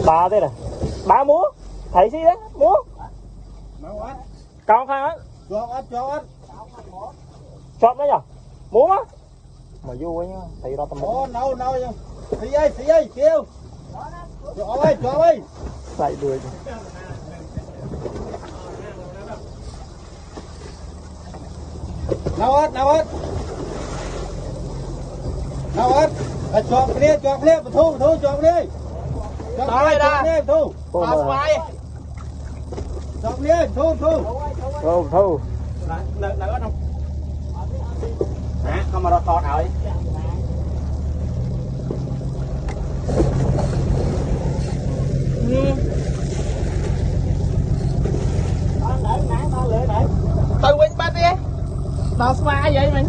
bà thế này bà múa thấy gì đấy múa cao khai á chọn đấy nhở múa á mà vô ấy nhá thấy đó tầm nấu thấy dây kêu cho ơi chạy đuổi nào hết chọn đi thu chọn đi đây đây thu chọn đi thu nợ không không mà nó to rồi tôi quên bắt đi tao xóa vậy mình